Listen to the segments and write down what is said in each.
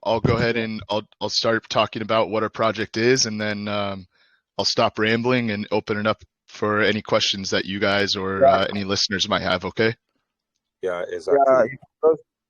I'll go ahead and I'll start talking about what our project is, and then I'll stop rambling and open it up for any questions that you guys or Yeah, any listeners might have. Okay. Yeah, yeah, exactly.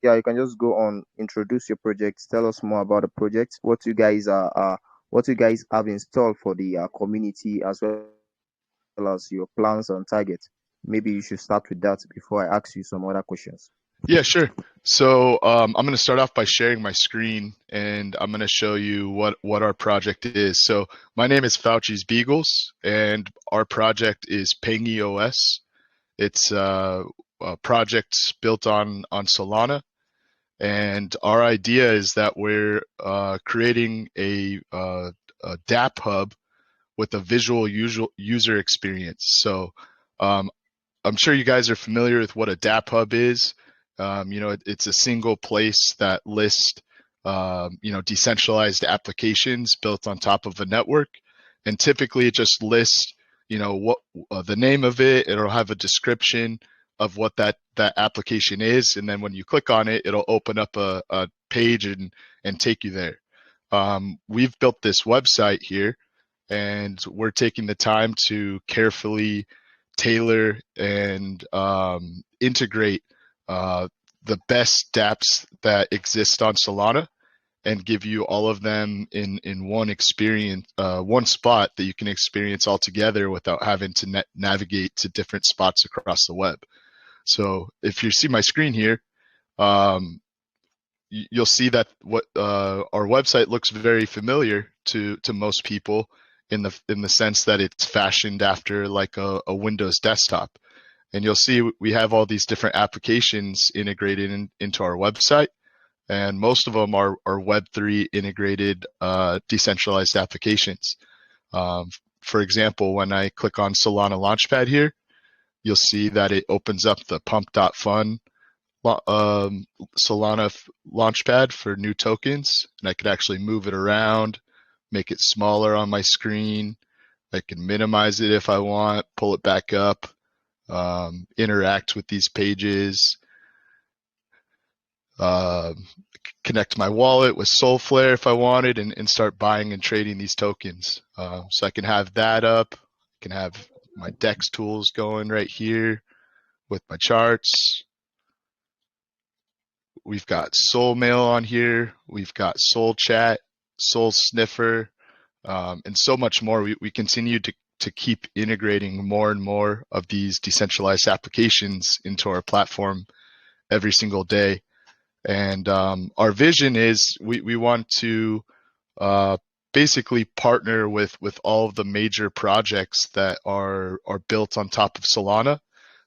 you can just go on, introduce your project, tell us more about the project, what you guys have installed for the community, as well as your plans and targets. Maybe you should start with that before I ask you some other questions. Yeah, sure. So I'm going to start off by sharing my screen, and I'm going to show you what our project is. So my name is Fauci's Beagles, and our project is PengyOS. It's a project built on Solana, and our idea is that we're creating a dApp hub with a visual user experience. So um, I'm sure you guys are familiar with what a dApp hub is. It's a single place that lists, decentralized applications built on top of a network. And typically it just lists, what the name of it. It'll have a description of what that application is. And then when you click on it, it'll open up a page and take you there. We've built this website here, and we're taking the time to carefully tailor and integrate the best dApps that exist on Solana, and give you all of them in one experience, one spot that you can experience all together without having to navigate to different spots across the web. So if you see my screen here, you'll see that what our website looks very familiar to most people in the sense that it's fashioned after like a Windows desktop. And you'll see we have all these different applications integrated into our website, and most of them are Web3 integrated decentralized applications. For example, when I click on Solana Launchpad here, you'll see that it opens up the pump.fun Solana Launchpad for new tokens, and I could actually move it around, make it smaller on my screen. I can minimize it if I want, pull it back up, interact with these pages, connect my wallet with Solflare if I wanted, and start buying and trading these tokens. So I can have that up. I can have my DEX tools going right here with my charts. We've got Soul Mail on here. We've got Soul Chat, Soul Sniffer, and so much more. We continue to keep integrating more and more of these decentralized applications into our platform every single day. And our vision is we want to basically partner with all of the major projects that are built on top of Solana,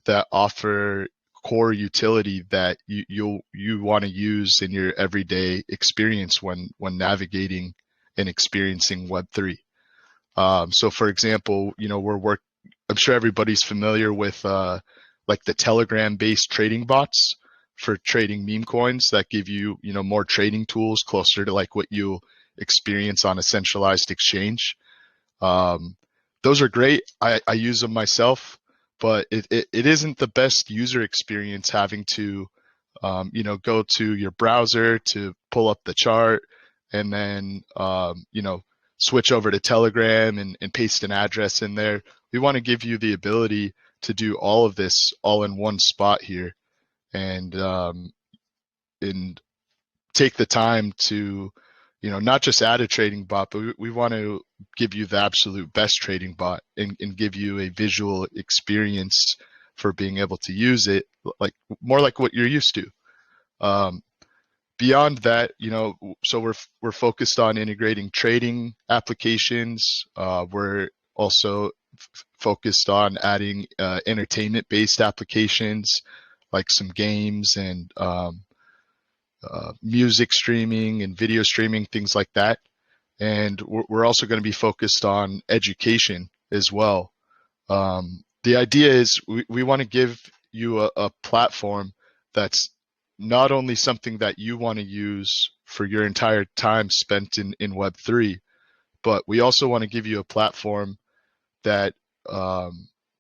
that offer core utility that you want to use in your everyday experience when navigating and experiencing Web3. So for example, I'm sure everybody's familiar with like the Telegram-based trading bots for trading meme coins that give you, more trading tools closer to like what you experience on a centralized exchange. Those are great. I use them myself, but it isn't the best user experience having to, go to your browser to pull up the chart, and then, switch over to Telegram and paste an address in there. We want to give you the ability to do all of this all in one spot here, and take the time to, not just add a trading bot, but we want to give you the absolute best trading bot, and give you a visual experience for being able to use it, like more like what you're used to. Beyond that, so we're focused on integrating trading applications. We're also focused on adding entertainment-based applications, like some games and music streaming and video streaming, things like that. And we're also going to be focused on education as well. The idea is we want to give you a platform that's not only something that you want to use for your entire time spent in Web3, but we also want to give you a platform that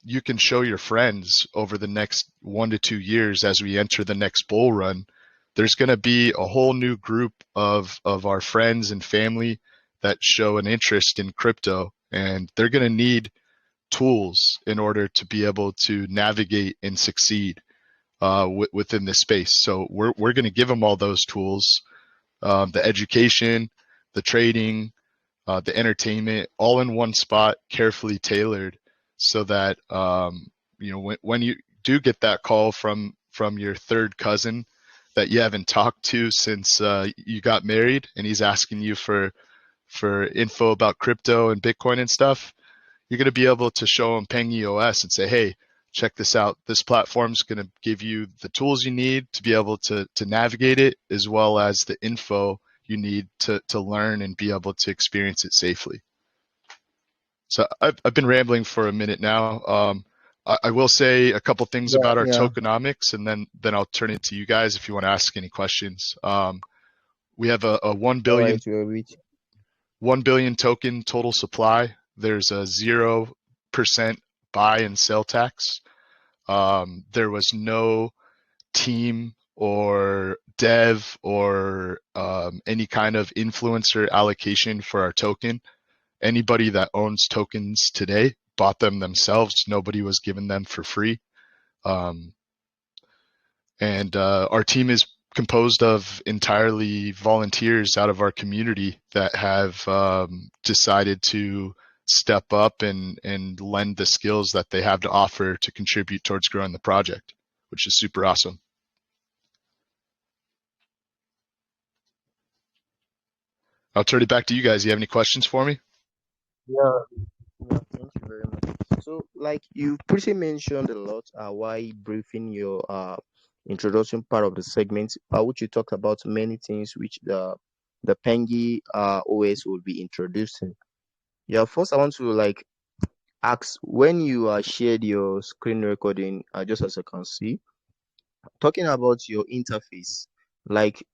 you can show your friends over the next 1 to 2 years as we enter the next bull run, there's going to be a whole new group of our friends and family that show an interest in crypto, and they're going to need tools in order to be able to navigate and succeed within this space. So we're going to give them all those tools, the education, the trading, the entertainment, all in one spot, carefully tailored, so that when you do get that call from your third cousin that you haven't talked to since you got married, and he's asking you for info about crypto and Bitcoin and stuff, you're going to be able to show them PengyOS and say, hey, check this out. This platform is going to give you the tools you need to be able to navigate it, as well as the info you need to learn and be able to experience it safely. So I've been rambling for a minute now. I will say a couple things Yeah, about our yeah. tokenomics, and then I'll turn it to you guys if you want to ask any questions. We have a All right, we'll reach. 1 billion token total supply. There's a 0% buy and sell tax. There was no team or dev or any kind of influencer allocation for our token. Anybody that owns tokens today bought them themselves. Nobody was given them for free. Um, and our team is composed of entirely volunteers out of our community that have decided to step up and lend the skills that they have to offer to contribute towards growing the project, which is super awesome. I'll turn it back to you guys. You have any questions for me? Yeah, yeah, thank you very much. So, like you pretty mentioned a lot while briefing your introduction part of the segment, which you talked about many things which the Pengy OS will be introducing. Yeah, first I want to like ask when you shared your screen recording, just as I can see, talking about your interface, like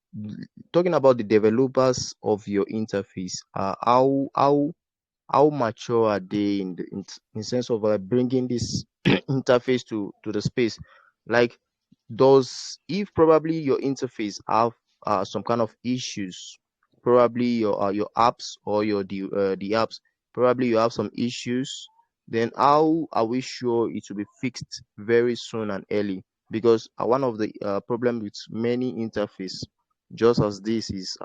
talking about the developers of your interface, how mature are they in sense of bringing this interface to the space? Like, does if probably your interface have some kind of issues, probably your apps or the apps, probably you have some issues, then how are we sure it will be fixed very soon and early? Because one of the problem with many interface just as this is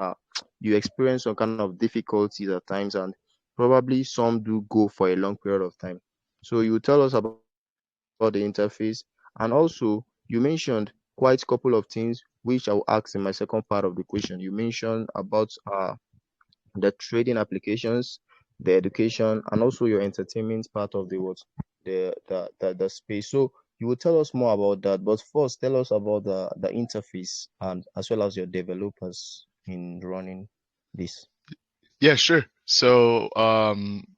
you experience some kind of difficulties at times, and probably some do go for a long period of time. So you tell us about the interface, and also you mentioned quite a couple of things which I will ask in my second part of the question. You mentioned about the trading applications, the education, and also your entertainment part of the what the space. So you will tell us more about that. But first, tell us about the interface and as well as your developers in running this. Yeah, sure. So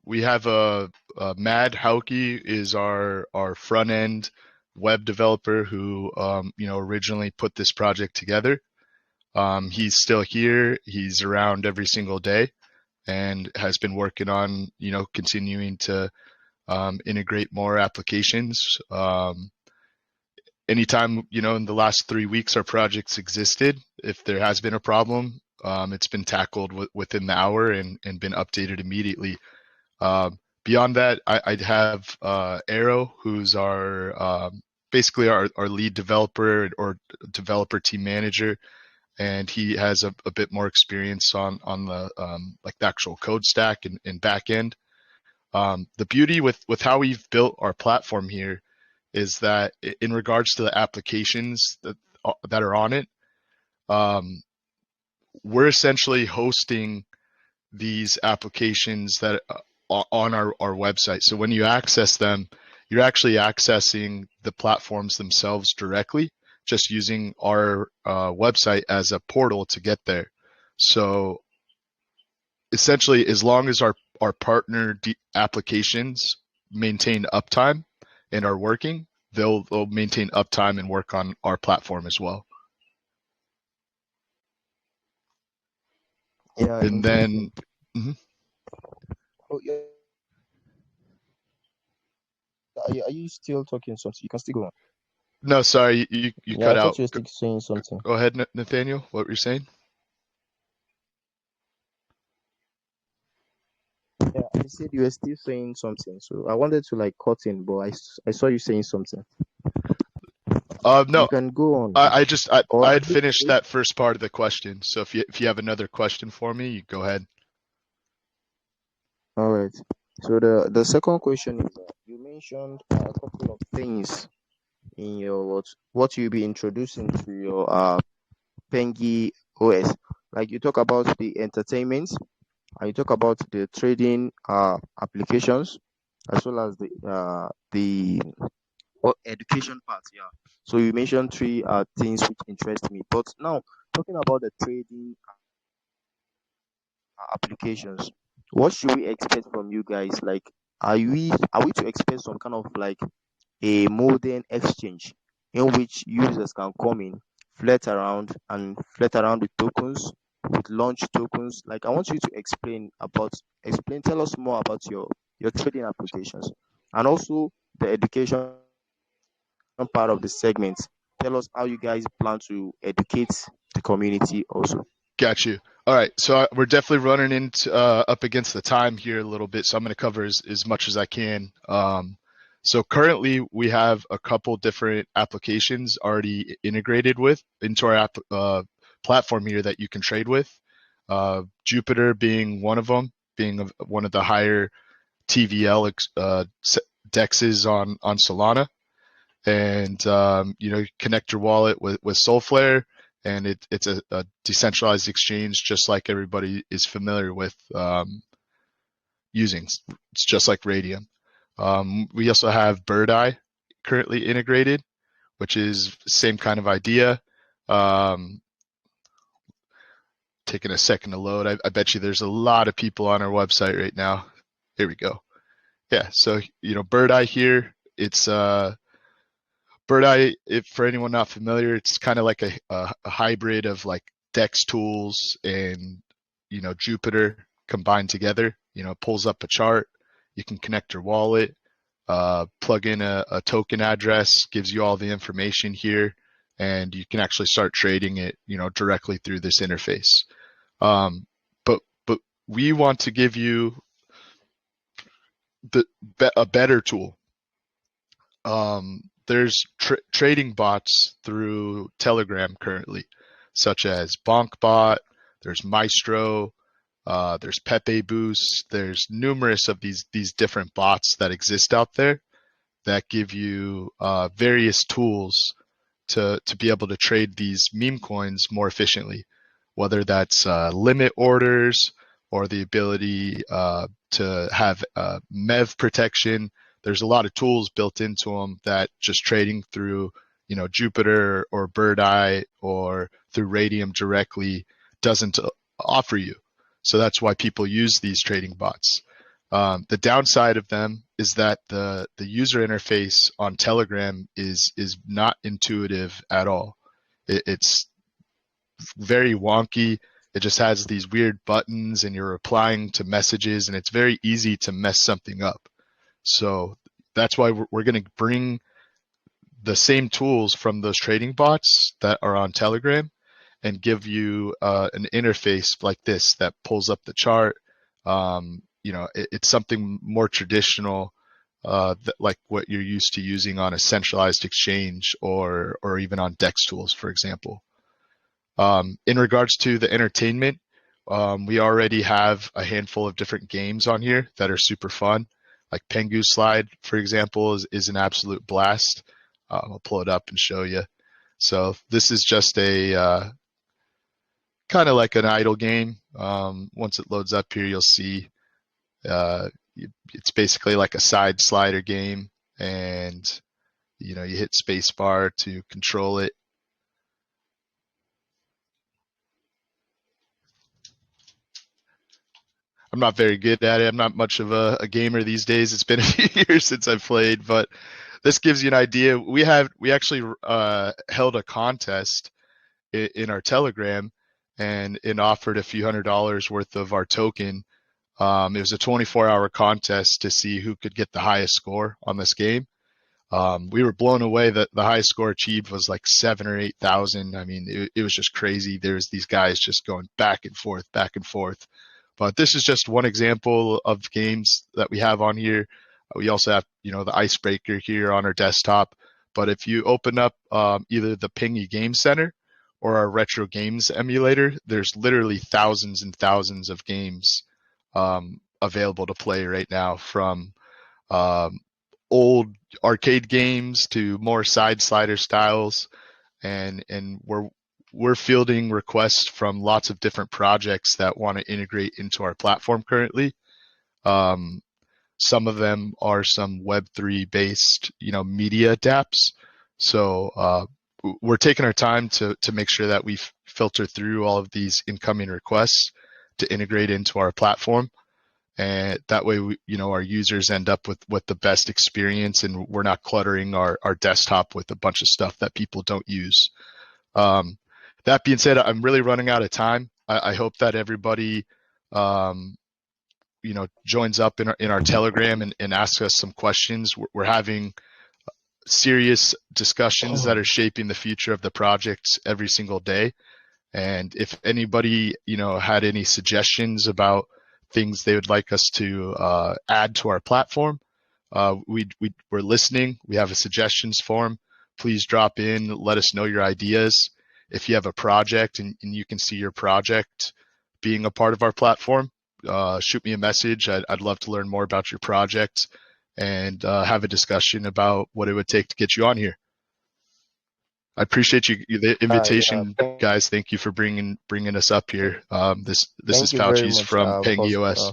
we have a Mad Hauke is our front end web developer who originally put this project together. He's still here. He's around every single day and has been working on continuing to integrate more applications. Anytime in the last 3 weeks our projects existed, if there has been a problem, it's been tackled within the hour and been updated immediately. Beyond that, I'd have Arrow, who's our basically our lead developer or developer team manager, and he has a bit more experience on the like the actual code stack and back end. The beauty with how we've built our platform here is that in regards to the applications that are on it, um, we're essentially hosting these applications that on our website. So when you access them, you're actually accessing the platforms themselves directly, just using our website as a portal to get there. So essentially, as long as our partner applications maintain uptime and are working, they'll maintain uptime and work on our platform as well. Yeah, And then, interesting. mhm. Oh, yeah. Are you still talking something? You can still go on. No, sorry, you Yeah, cut I thought out. you were still saying something. Go ahead, Nathaniel. What were you saying? Yeah, I said you were still saying something, so I wanted to like cut in, but I saw you saying something. No, You can go on. I Or had finished that first part of the question. So if you have another question for me, you go ahead. all right. So the second question is you mentioned a couple of things in your what you'll be introducing to your Pengy OS. Like you talk about the entertainment and you talk about the trading applications as well as the education part. Yeah. So you mentioned three things which interest me. But now talking about the trading applications, what should we expect from you guys? Like, are we to expect some kind of like a modern exchange in which users can come in, flirt around with tokens, with launch tokens? Like, I want you to tell us more about your trading applications and also the education part of the segment. Tell us how you guys plan to educate the community also. Got you. All right, so we're definitely running into up against the time here a little bit, so I'm going to cover as much as I can. So currently, we have a couple different applications already integrated with into our platform here that you can trade with. Jupiter being one of them, being one of the higher TVL dexes on Solana, and connect your wallet with Solflare, and it's a decentralized exchange just like everybody is familiar with using. It's just like Radium. We also have Bird Eye currently integrated, which is same kind of idea. Um, Taking a second to load. I bet you there's a lot of people on our website right now. Here we go. Yeah, so Bird Eye here. It's Bird Eye, if for anyone not familiar, it's kind of like a hybrid of like Dex tools and Jupyter combined together. It pulls up a chart. You can connect your wallet, plug in a token address, gives you all the information here, and you can actually start trading it, directly through this interface. Um, but we want to give you a better tool. There's trading bots through Telegram currently, such as BonkBot, there's Maestro, there's Pepe Boost. There's numerous of these different bots that exist out there that give you various tools to be able to trade these meme coins more efficiently, whether that's limit orders or the ability to have MEV protection. There's a lot of tools built into them that just trading through, Jupiter or Bird Eye or through Radium directly doesn't offer you. So that's why people use these trading bots. The downside of them is that the user interface on Telegram is not intuitive at all. It's very wonky. It just has these weird buttons, and you're replying to messages, and it's very easy to mess something up. So that's why we're going to bring the same tools from those trading bots that are on Telegram and give you an interface like this that pulls up the chart. It's something more traditional, like what you're used to using on a centralized exchange or even on DEX tools, for example. In regards to the entertainment, we already have a handful of different games on here that are super fun. Like Pengu Slide, for example, is an absolute blast. I'll pull it up and show you. So this is just a kind of like an idle game. Once it loads up here, you'll see it's basically like a side slider game, and you hit spacebar to control it. I'm not very good at it. I'm not much of a gamer these days. It's been a few years since I've played, but this gives you an idea. We actually held a contest in our Telegram, and it offered a few $100s worth of our token. It was a 24-hour contest to see who could get the highest score on this game. We were blown away that the highest score achieved was like 7 or 8,000. I mean, it was just crazy. There's these guys just going back and forth, back and forth. But this is just one example of games that we have on here. We also have, the Icebreaker here on our desktop. But if you open up either the Pingy Game Center or our retro games emulator, there's literally thousands and thousands of games available to play right now, from um, old arcade games to more side slider styles, and we're fielding requests from lots of different projects that want to integrate into our platform currently. Um, some of them are some Web3 based, media dApps. So we're taking our time to make sure that we filter through all of these incoming requests to integrate into our platform. And that way, our users end up with the best experience, and we're not cluttering our desktop with a bunch of stuff that people don't use. Um, that being said, I'm really running out of time. I hope that everybody, um, joins up in our Telegram and asks us some questions. We're having serious discussions that are shaping the future of the projects every single day. And if anybody, had any suggestions about things they would like us to add to our platform, we're listening. We have a suggestions form. Please drop in. Let us know your ideas. If you have a project and you can see your project being a part of our platform, shoot me a message. I'd love to learn more about your project and have a discussion about what it would take to get you on here. I appreciate the invitation, guys. Thank you for bringing us up here. This is Thank you very Fauci's much. from Because PengyOS.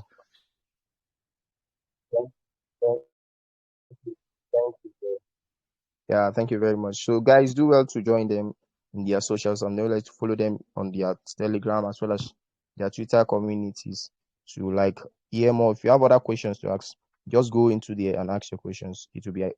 yeah, thank you very much. So guys, do well to join them in their socials, and don't like to follow them on their Telegram as well as their Twitter communities to like hear more. If you have other questions to ask, just go into there and ask your questions. It will be